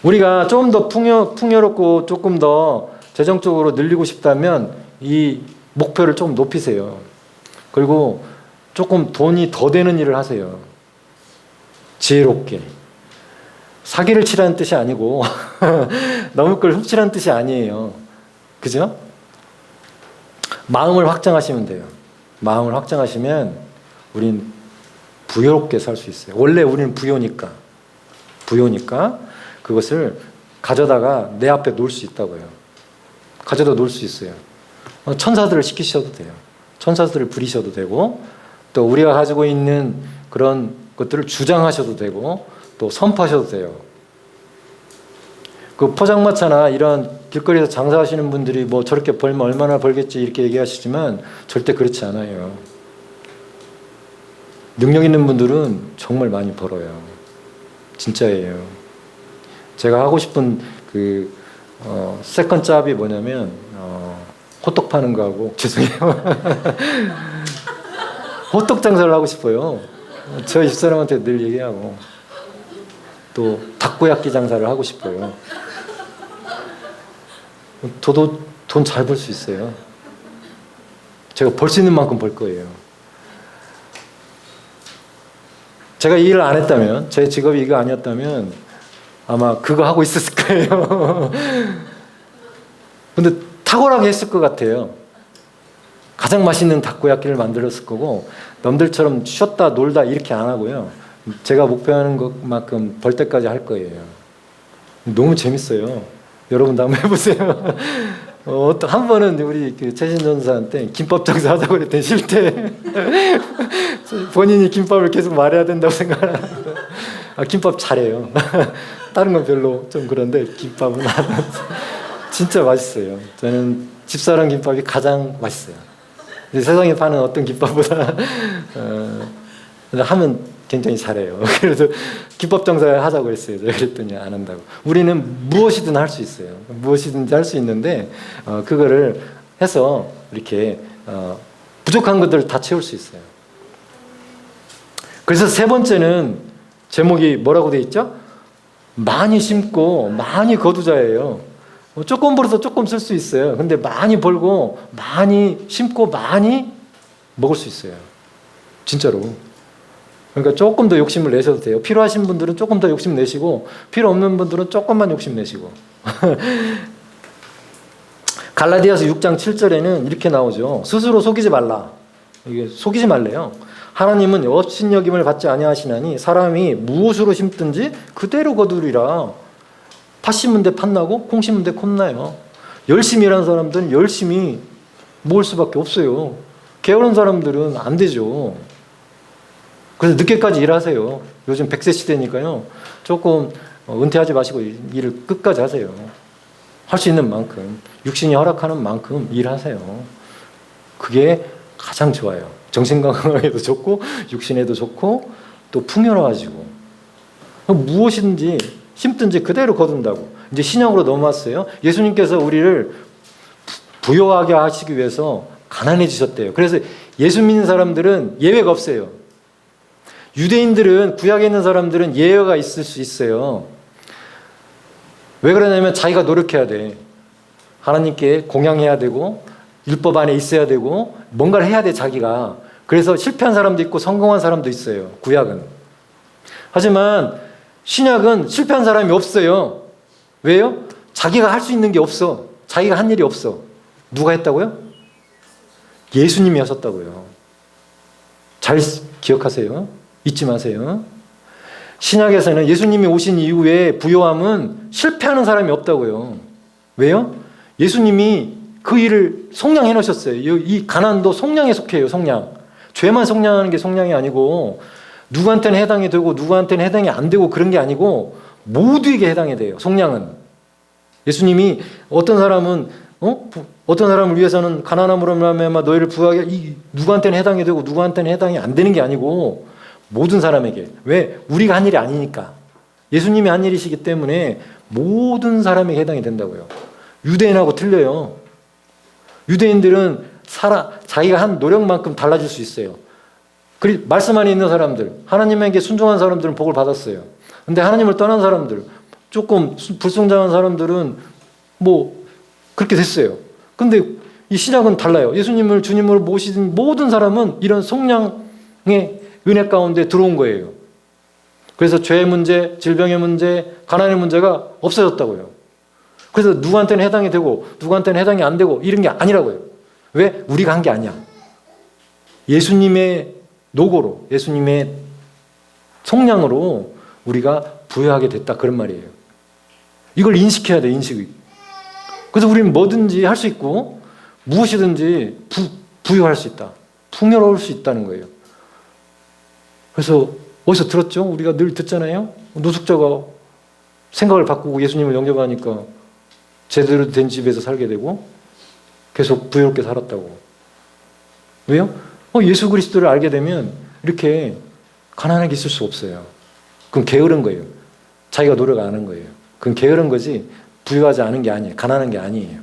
우리가 좀 더 풍요롭고 조금 더 재정적으로 늘리고 싶다면 이 목표를 조금 높이세요. 그리고 조금 돈이 더 되는 일을 하세요. 지혜롭게. 사기를 치라는 뜻이 아니고 너무 걸 훔치라는 뜻이 아니에요. 그죠? 마음을 확정하시면 돼요. 마음을 확정하시면 우린 부요롭게 살 수 있어요. 원래 우리는 부요니까 그것을 가져다가 내 앞에 놓을 수 있다고요. 가져다 놓을 수 있어요. 천사들을 시키셔도 돼요. 천사들을 부리셔도 되고 또 우리가 가지고 있는 그런 것들을 주장하셔도 되고 또 선포하셔도 돼요. 그 포장마차나 이런 길거리에서 장사하시는 분들이 뭐 저렇게 벌면 얼마나 벌겠지 이렇게 얘기하시지만 절대 그렇지 않아요. 능력 있는 분들은 정말 많이 벌어요. 진짜예요. 제가 하고 싶은 세컨 잡이 뭐냐면 호떡 파는 거하고 죄송해요. 호떡 장사를 하고 싶어요. 저희 집사람한테 늘 얘기하고 또 닭고야끼 장사를 하고 싶어요. 저도 돈 잘 벌 수 있어요. 제가 벌 수 있는 만큼 벌 거예요. 제가 이 일을 안 했다면, 제 직업이 이거 아니었다면 아마 그거 하고 있었을 거예요. 근데 탁월하게 했을 것 같아요. 가장 맛있는 닭고야끼를 만들었을 거고 남들처럼 쉬었다 놀다 이렇게 안 하고요. 제가 목표하는 것만큼 벌 때까지 할 거예요. 너무 재밌어요. 여러분도 한번 해보세요. 한 번은 우리 최신 전사한테 김밥 장사 하자고 그랬더니 싫대. 본인이 김밥을 계속 말해야 된다고 생각하는데 김밥 잘해요. 다른 건 별로 좀 그런데 김밥은 진짜 맛있어요. 저는 집사람 김밥이 가장 맛있어요. 세상에 파는 어떤 김밥보다 하면 굉장히 잘해요. 그래서 김밥 장사 하자고 했어요. 그랬더니 안 한다고. 우리는 무엇이든 할 수 있어요. 무엇이든지 할 수 있는데 그거를 해서 이렇게 부족한 것들을 다 채울 수 있어요. 그래서 세 번째는 제목이 뭐라고 돼 있죠? 많이 심고 많이 거두자예요. 조금 벌어서 조금 쓸 수 있어요. 근데 많이 벌고 많이 심고 많이 먹을 수 있어요. 진짜로. 그러니까 조금 더 욕심을 내셔도 돼요. 필요하신 분들은 조금 더 욕심 내시고 필요 없는 분들은 조금만 욕심 내시고. 갈라디아서 6장 7절에는 이렇게 나오죠. 스스로 속이지 말라. 이게 속이지 말래요. 하나님은 업신여김을 받지 아니하시나니 사람이 무엇으로 심든지 그대로 거두리라. 팥 심은 데 팥나고 콩 심은 데 콩나요. 열심히 일하는 사람들은 열심히 모을 수밖에 없어요. 게으른 사람들은 안 되죠. 그래서 늦게까지 일하세요. 요즘 100세 시대니까요. 조금 은퇴하지 마시고 일을 끝까지 하세요. 할 수 있는 만큼, 육신이 허락하는 만큼 일하세요. 그게 가장 좋아요. 정신 건강에도 좋고 육신에도 좋고 또 풍요로워지고 무엇이든지 힘든지 그대로 거둔다고. 이제 신약으로 넘어왔어요. 예수님께서 우리를 부요하게 하시기 위해서 가난해지셨대요. 그래서 예수 믿는 사람들은 예외가 없어요. 유대인들은, 구약에 있는 사람들은 예외가 있을 수 있어요. 왜 그러냐면 자기가 노력해야 돼. 하나님께 공양해야 되고 율법 안에 있어야 되고 뭔가를 해야 돼, 자기가. 그래서 실패한 사람도 있고 성공한 사람도 있어요, 구약은. 하지만 신약은 실패한 사람이 없어요. 왜요? 자기가 할 수 있는 게 없어. 자기가 한 일이 없어. 누가 했다고요? 예수님이 하셨다고요. 잘 기억하세요. 잊지 마세요. 신약에서는 예수님이 오신 이후에 부요함은 실패하는 사람이 없다고요. 왜요? 예수님이 그 일을 속량해 놓으셨어요. 이 가난도 속량에 속해요. 속량. 죄만 속량하는 게 속량이 아니고 누구한테는 해당이 되고 누구한테는 해당이 안 되고 그런 게 아니고 모두에게 해당이 돼요. 속량은. 예수님이 어떤 사람은 어떤 사람을 위해서는 가난함으로 말미암아 너희를 부하게, 누구한테는 해당이 되고 누구한테는 해당이 안 되는 게 아니고 모든 사람에게. 왜? 우리가 한 일이 아니니까. 예수님이 한 일이시기 때문에 모든 사람에게 해당이 된다고요. 유대인하고 틀려요. 유대인들은 자기가 한 노력만큼 달라질 수 있어요. 말씀 안에 있는 사람들, 하나님에게 순종한 사람들은 복을 받았어요. 근데 하나님을 떠난 사람들, 조금 불순종한 사람들은 그렇게 됐어요. 근데 이 신약은 달라요. 예수님을 주님으로 모신 모든 사람은 이런 속량의 은혜 가운데 들어온 거예요. 그래서 죄의 문제, 질병의 문제, 가난의 문제가 없어졌다고요. 그래서 누구한테는 해당이 되고 누구한테는 해당이 안 되고 이런 게 아니라고요. 왜? 우리가 한 게 아니야. 예수님의 노고로, 예수님의 속량으로 우리가 부여하게 됐다, 그런 말이에요. 이걸 인식해야 돼, 인식이. 그래서 우리는 뭐든지 할 수 있고 무엇이든지 부여할 수 있다. 풍요로울 수 있다는 거예요. 그래서 어디서 들었죠? 우리가 늘 듣잖아요. 노숙자가 생각을 바꾸고 예수님을 영접하니까 제대로 된 집에서 살게 되고 계속 부유롭게 살았다고. 왜요? 예수 그리스도를 알게 되면 이렇게 가난하게 있을 수 없어요. 그건 게으른 거예요. 자기가 노력 안 한 거예요. 그건 게으른 거지 부유하지 않은 게 아니에요. 가난한 게 아니에요.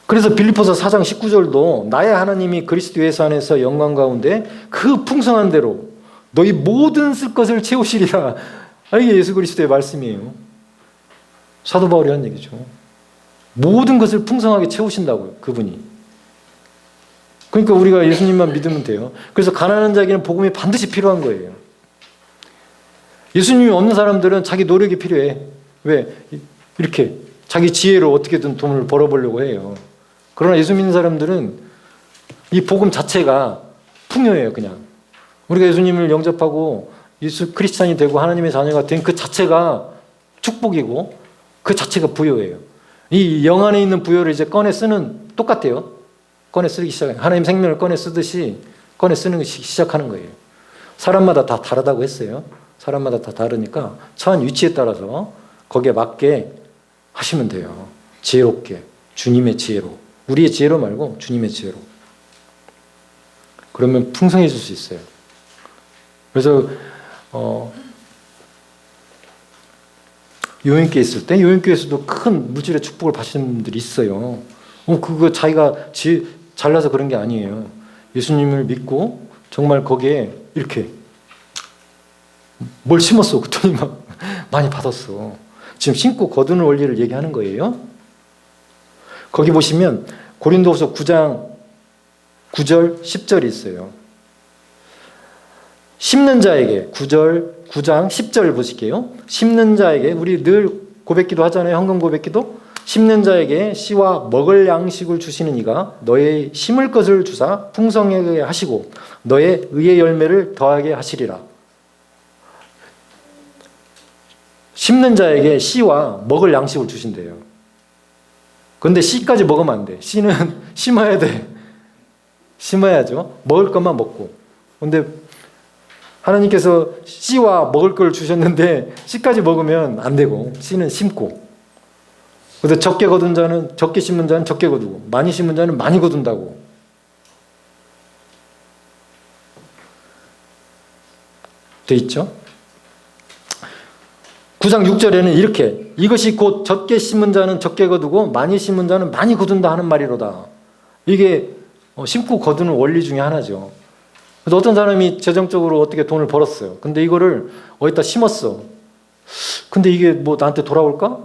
그래서 빌립보서 4장 19절도 나의 하나님이 그리스도 예수 안에서 영광 가운데 그 풍성한 대로 너희 모든 쓸 것을 채우시리라. 이게 예수 그리스도의 말씀이에요. 사도 바울이 한 얘기죠. 모든 것을 풍성하게 채우신다고요, 그분이. 그러니까 우리가 예수님만 믿으면 돼요. 그래서 가난한 자에게는 복음이 반드시 필요한 거예요. 예수님이 없는 사람들은 자기 노력이 필요해. 왜? 이렇게 자기 지혜로 어떻게든 돈을 벌어보려고 해요. 그러나 예수 믿는 사람들은 이 복음 자체가 풍요해요, 그냥. 우리가 예수님을 영접하고 예수 크리스찬이 되고 하나님의 자녀가 된 그 자체가 축복이고 그 자체가 부요예요. 이 영 안에 있는 부요를 이제 꺼내 쓰는, 똑같아요. 꺼내 쓰기 시작해요. 하나님 생명을 꺼내 쓰듯이 꺼내 쓰는 시작하는 거예요. 사람마다 다 다르다고 했어요. 사람마다 다 다르니까 처한 위치에 따라서 거기에 맞게 하시면 돼요. 지혜롭게, 주님의 지혜로. 우리의 지혜로 말고 주님의 지혜로. 그러면 풍성해질 수 있어요. 그래서 요인교회 있을 때 요인교회에서도 큰 물질의 축복을 받으시는 분들이 있어요. 그거 자기가 잘나서 그런 게 아니에요. 예수님을 믿고 정말 거기에 이렇게 뭘 심었어. 그랬더니 막 많이 받았어. 지금 심고 거두는 원리를 얘기하는 거예요. 거기 보시면 고린도후서 9장 9절 10절이 있어요. 심는 자에게 9장 10절 보실게요. 심는 자에게, 우리 늘 고백기도 하잖아요. 헌금 고백기도. 심는 자에게 씨와 먹을 양식을 주시는 이가 너의 심을 것을 주사 풍성하게 하시고 너의 의의 열매를 더하게 하시리라. 심는 자에게 씨와 먹을 양식을 주신대요. 그런데 씨까지 먹으면 안 돼. 씨는 심어야 돼. 심어야죠. 먹을 것만 먹고. 근데 하나님께서 씨와 먹을 걸 주셨는데 씨까지 먹으면 안 되고 씨는 심고. 그래서 적게 거둔 자는 적게 심은 자는 적게 거두고 많이 심은 자는 많이 거둔다고. 돼 있죠. 9장 6절에는 이렇게 이것이 곧 적게 심은 자는 적게 거두고 많이 심은 자는 많이 거둔다 하는 말이로다. 이게 심고 거두는 원리 중에 하나죠. 그래서 어떤 사람이 재정적으로 어떻게 돈을 벌었어요. 근데 이거를 어디다 심었어. 근데 이게 뭐 나한테 돌아올까?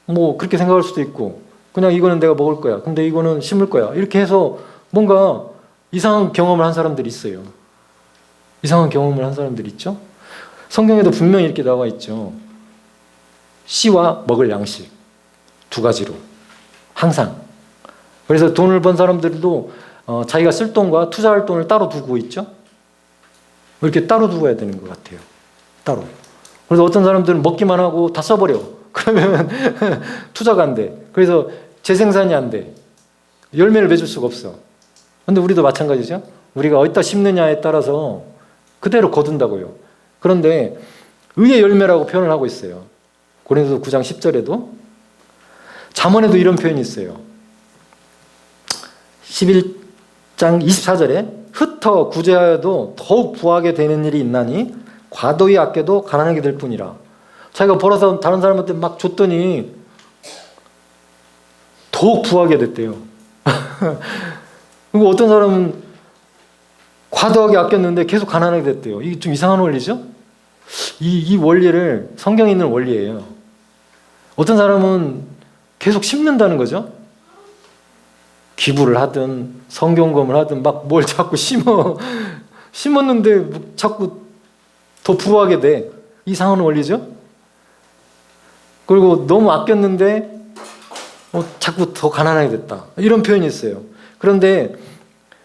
뭐 그렇게 생각할 수도 있고 그냥 이거는 내가 먹을 거야. 근데 이거는 심을 거야. 이렇게 해서 뭔가 이상한 경험을 한 사람들이 있어요. 이상한 경험을 한 사람들이 있죠. 성경에도 분명히 이렇게 나와 있죠. 씨와 먹을 양식 두 가지로 항상. 그래서 돈을 번 사람들도 자기가 쓸 돈과 투자할 돈을 따로 두고 있죠. 이렇게 따로 두어야 되는 것 같아요. 따로. 그래서 어떤 사람들은 먹기만 하고 다 써버려. 그러면 투자가 안 돼. 그래서 재생산이 안 돼. 열매를 맺을 수가 없어. 근데 우리도 마찬가지죠. 우리가 어디다 심느냐에 따라서 그대로 거둔다고요. 그런데 의의 열매라고 표현을 하고 있어요. 고린도서 9장 10절에도 잠언에도 이런 표현이 있어요. 11장 24절에 흩어 구제하여도 더욱 부하게 되는 일이 있나니 과도히 아껴도 가난하게 될 뿐이라. 자기가 벌어서 다른 사람한테 막 줬더니 더욱 부하게 됐대요. 그리고 어떤 사람은 과도하게 아꼈는데 계속 가난하게 됐대요. 이게 좀 이상한 원리죠? 이 원리를 성경에 있는 원리예요. 어떤 사람은 계속 심는다는 거죠. 기부를 하든 성경금을 하든 막 뭘 자꾸 심었는데 자꾸 더 부하게 돼. 이상한 원리죠. 그리고 너무 아꼈는데 자꾸 더 가난하게 됐다. 이런 표현이 있어요. 그런데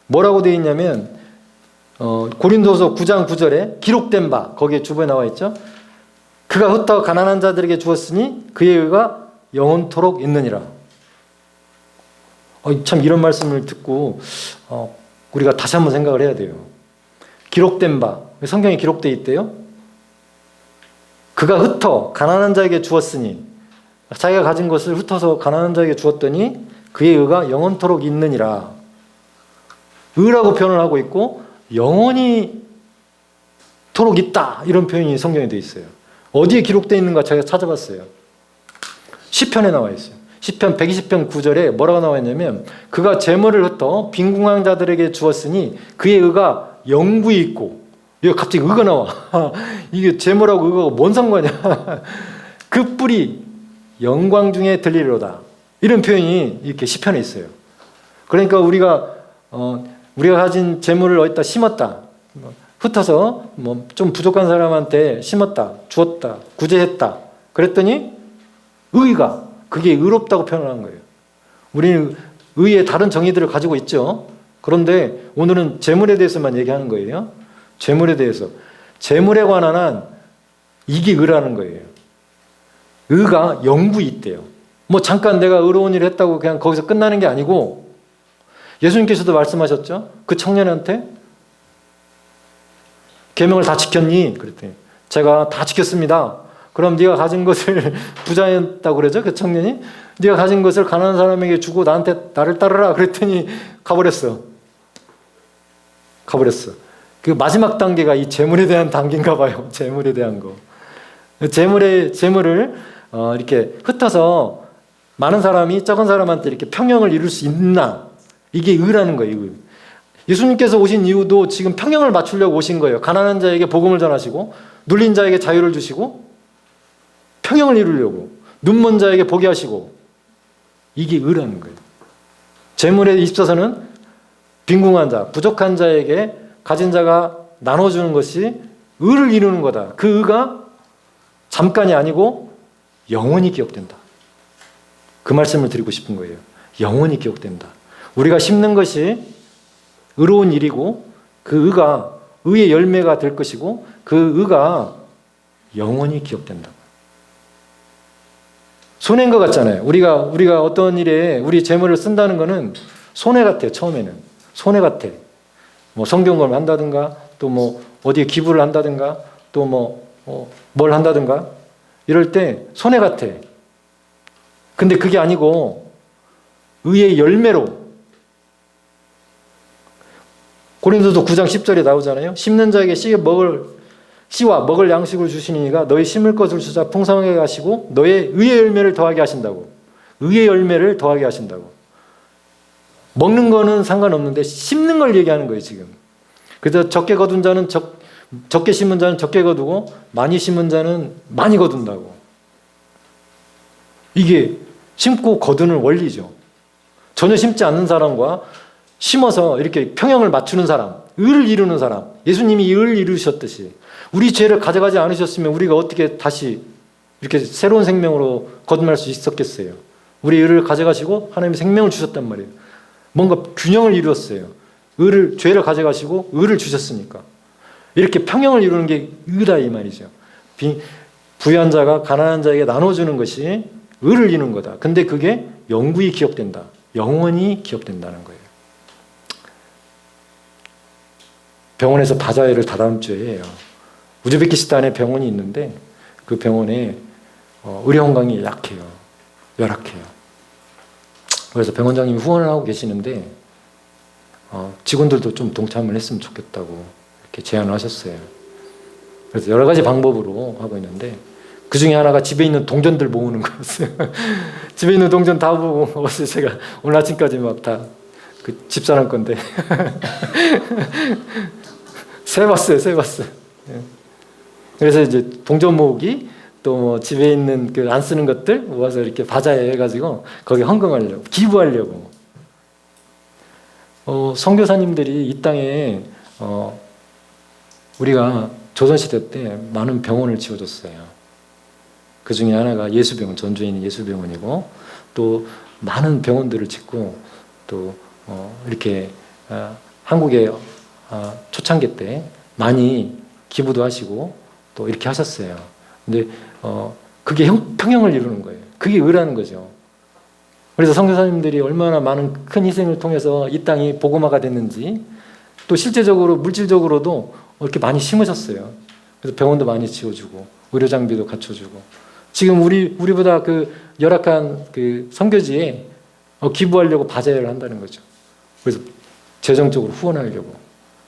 뭐라고 되어 있냐면 고린도서 9장 9절에 기록된 바 거기에 주보에 나와 있죠. 그가 흩어 가난한 자들에게 주었으니 그의 의가 영원토록 있느니라. 참 이런 말씀을 듣고 우리가 다시 한번 생각을 해야 돼요. 기록된 바 성경에 기록되어 있대요. 그가 흩어 가난한 자에게 주었으니 자기가 가진 것을 흩어서 가난한 자에게 주었더니 그의 의가 영원토록 있느니라. 의라고 표현을 하고 있고 영원히 토록 있다 이런 표현이 성경에 되어 있어요. 어디에 기록되어 있는가 제가 찾아봤어요. 시편에 나와 있어요. 시편 120편 9절에 뭐라고 나와 있냐면 그가 재물을 흩어 빈궁한 자들에게 주었으니 그의 의가 영구히 있고. 이거 갑자기 의가 나와. 이게 재물하고 의가 뭔 상관이야. 그 뿔이 영광 중에 들리리로다. 이런 표현이 이렇게 시편에 있어요. 그러니까 우리가 가진 재물을 어디다 심었다. 흩어서 뭐 좀 부족한 사람한테 심었다, 주었다, 구제했다. 그랬더니 의가 그게 의롭다고 표현을 한 거예요. 우리는 의의 다른 정의들을 가지고 있죠. 그런데 오늘은 재물에 대해서만 얘기하는 거예요. 재물에 대해서. 재물에 관한 한 이게 의라는 거예요. 의가 영구히 있대요. 뭐 잠깐 내가 의로운 일을 했다고 그냥 거기서 끝나는 게 아니고 예수님께서도 말씀하셨죠. 그 청년한테 계명을 다 지켰니? 그랬더니 제가 다 지켰습니다. 그럼 네가 가진 것을 부자였다고 그러죠? 그 청년이 네가 가진 것을 가난한 사람에게 주고 나를 따르라 그랬더니 가버렸어. 그 마지막 단계가 이 재물에 대한 단계인가 봐요. 재물에 대한 거. 재물을 이렇게 흩어서 많은 사람이 적은 사람한테 이렇게 평형을 이룰 수 있나? 이게 의라는 거예요. 예수님께서 오신 이유도 지금 평형을 맞추려고 오신 거예요. 가난한 자에게 복음을 전하시고 눌린 자에게 자유를 주시고 평형을 이루려고 눈먼 자에게 보게 하시고 이게 의라는 거예요. 재물에 있어서는 빈궁한 자, 부족한 자에게 가진 자가 나눠주는 것이 의를 이루는 거다. 그 의가 잠깐이 아니고 영원히 기억된다. 그 말씀을 드리고 싶은 거예요. 영원히 기억된다. 우리가 심는 것이 의로운 일이고 그 의가 의의 열매가 될 것이고 그 의가 영원히 기억된다. 손해인 것 같잖아요. 우리가 어떤 일에 우리 재물을 쓴다는 것은 손해 같아요. 처음에는 손해 같아. 뭐 성경을 한다든가 또 뭐 어디에 기부를 한다든가 또 뭐 뭘 한다든가 이럴 때 손해 같아. 근데 그게 아니고 의의 열매로 고린도서 9장 10절에 나오잖아요. 심는 자에게 씨와 먹을 양식을 주시니가 너희 심을 것을 주자 풍성하게 하시고 너의 의의 열매를 더하게 하신다고. 의의 열매를 더하게 하신다고. 먹는 거는 상관없는데 심는 걸 얘기하는 거예요, 지금. 그래서 적게 거둔 자는 적게 심은 자는 적게 거두고 많이 심은 자는 많이 거둔다고. 이게 심고 거두는 원리죠. 전혀 심지 않는 사람과 심어서 이렇게 평형을 맞추는 사람, 의를 이루는 사람, 예수님이 의를 이루셨듯이 우리 죄를 가져가지 않으셨으면 우리가 어떻게 다시 이렇게 새로운 생명으로 거듭날 수 있었겠어요. 우리 의를 가져가시고 하나님의 생명을 주셨단 말이에요. 뭔가 균형을 이루었어요. 죄를 가져가시고 의를 주셨으니까. 이렇게 평형을 이루는 게 의다 이 말이죠. 부유한 자가 가난한 자에게 나눠주는 것이 의를 이루는 거다. 근데 그게 영구히 기억된다. 영원히 기억된다는 거예요. 병원에서 바자회를 다다음 주에 해요. 우즈베키스탄에 병원이 있는데 그 병원에 의료 건강이 약해요. 열악해요. 그래서 병원장님이 후원을 하고 계시는데 직원들도 좀 동참을 했으면 좋겠다고 이렇게 제안을 하셨어요. 그래서 여러 가지 방법으로 하고 있는데 그 중에 하나가 집에 있는 동전들 모으는 거였어요. 집에 있는 동전 다 모으고 어제 제가 오늘 아침까지 막 다 그 집사람 건데 세봤어요. 그래서 이제 동전 모으기 또 뭐 집에 있는 그 안 쓰는 것들 모아서 이렇게 바자회 해가지고 거기 헌금하려고 기부하려고. 선교사님들이 이 땅에 우리가 조선시대 때 많은 병원을 지어줬어요. 그 중에 하나가 예수병원, 전주에 있는 예수병원이고 또 많은 병원들을 짓고 또 이렇게 한국의 초창기 때 많이 기부도 하시고 또 이렇게 하셨어요. 근데 그게 평형을 이루는 거예요. 그게 의라는 거죠. 그래서 선교사님들이 얼마나 많은 큰 희생을 통해서 이 땅이 복음화가 됐는지 또 실제적으로 물질적으로도 이렇게 많이 심으셨어요. 그래서 병원도 많이 지어주고 의료 장비도 갖춰주고 지금 우리보다 그 열악한 그 선교지에 기부하려고 바자회를 한다는 거죠. 그래서 재정적으로 후원하려고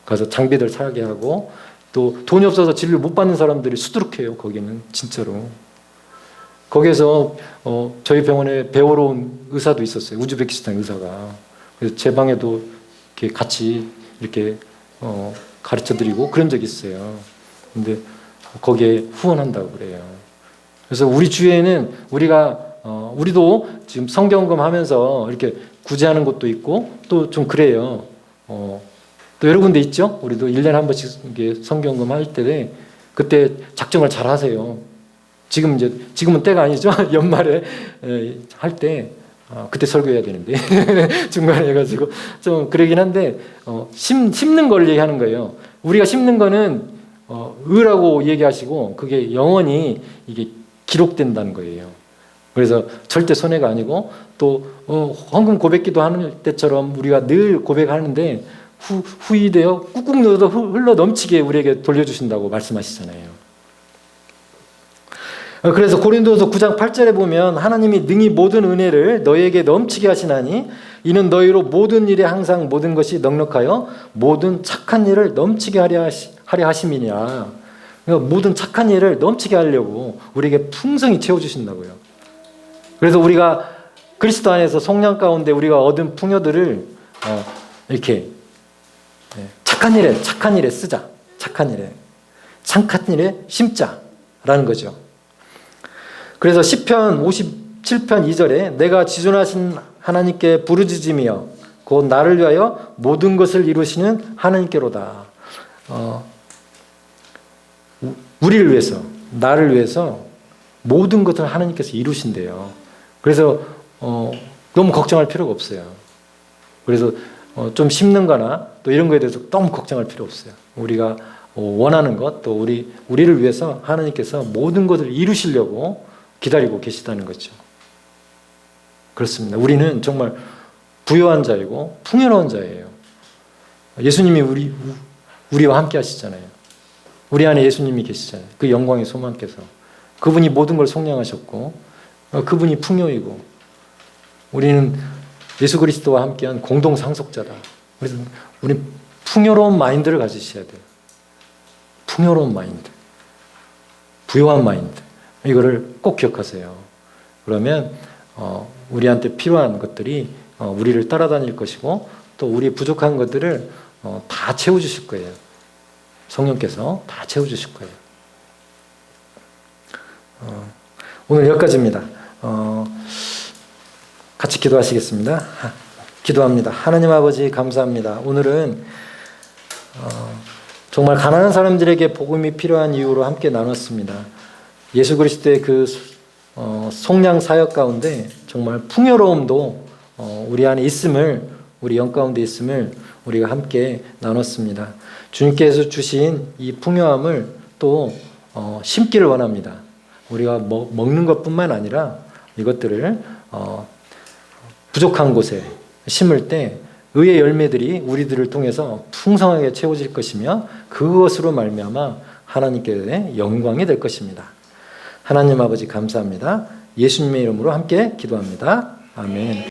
가서 장비들 사게 하고 또 돈이 없어서 진료를 못 받는 사람들이 수두룩해요. 거기는 진짜로. 거기에서 저희 병원에 배우러 온 의사도 있었어요. 우즈베키스탄 의사가. 그래서 제 방에도 이렇게 같이 이렇게 가르쳐드리고 그런 적이 있어요. 근데 거기에 후원한다고 그래요. 그래서 우리 주위에는 우리도 지금 성경금 하면서 이렇게 구제하는 곳도 있고 또 좀 그래요. 또 여러 군데 있죠. 우리도 1년에 한 번씩 성경금 할 때 그때 작정을 잘 하세요. 지금은 때가 아니죠. 연말에 할 때 그때 설교해야 되는데 중간에 해가지고 좀 그러긴 한데 심는 걸 얘기하는 거예요. 우리가 심는 거는 의라고 얘기하시고 그게 영원히 이게 기록된다는 거예요. 그래서 절대 손해가 아니고 또 헌금 고백기도 하는 때처럼 우리가 늘 고백하는데 후이되어 꾹꾹 눌러도 흘러 넘치게 우리에게 돌려주신다고 말씀하시잖아요. 그래서 고린도서 9장 8절에 보면 하나님이 능히 모든 은혜를 너희에게 넘치게 하시나니 이는 너희로 모든 일에 항상 모든 것이 넉넉하여 모든 착한 일을 넘치게 하려 하심이냐. 그러니까 모든 착한 일을 넘치게 하려고 우리에게 풍성히 채워주신다고요. 그래서 우리가 그리스도 안에서 성령 가운데 우리가 얻은 풍요들을 이렇게 착한 일에 쓰자. 착한 일에 심자라는 거죠. 그래서 시편 57편 2절에 내가 지존하신 하나님께 부르짖으며 곧 나를 위하여 모든 것을 이루시는 하나님께로다. 우리를 위해서, 나를 위해서 모든 것을 하나님께서 이루신대요. 그래서 너무 걱정할 필요가 없어요. 그래서 좀 심는 거나 또 이런 거에 대해서 너무 걱정할 필요 없어요. 우리가 원하는 것, 또 우리를 위해서 하나님께서 모든 것을 이루시려고 기다리고 계시다는 거죠. 그렇습니다. 우리는 정말 부유한 자이고 풍요로운 자예요. 예수님이 우리와 함께 하시잖아요. 우리 안에 예수님이 계시잖아요. 그 영광의 소망께서. 그분이 모든 걸 속량하셨고 그분이 풍요이고 우리는 예수 그리스도와 함께한 공동 상속자다. 그래서 우리 풍요로운 마인드를 가지셔야 돼요. 풍요로운 마인드. 부요한 마인드. 이거를 꼭 기억하세요. 그러면 우리한테 필요한 것들이 우리를 따라다닐 것이고 또 우리 부족한 것들을 다 채워주실 거예요. 성령께서 다 채워주실 거예요. 오늘 여기까지입니다. 같이 기도하시겠습니다. 기도합니다. 하나님 아버지 감사합니다. 오늘은 정말 가난한 사람들에게 복음이 필요한 이유로 함께 나눴습니다. 예수 그리스도의 그 속량 사역 가운데 정말 풍요로움도 우리 안에 있음을, 우리 영 가운데 있음을 우리가 함께 나눴습니다. 주님께서 주신 이 풍요함을 또 심기를 원합니다. 우리가 먹는 것뿐만 아니라 이것들을 부족한 곳에 심을 때 의의 열매들이 우리들을 통해서 풍성하게 채워질 것이며 그것으로 말미암아 하나님께 영광이 될 것입니다. 하나님 아버지 감사합니다. 예수님의 이름으로 함께 기도합니다. 아멘.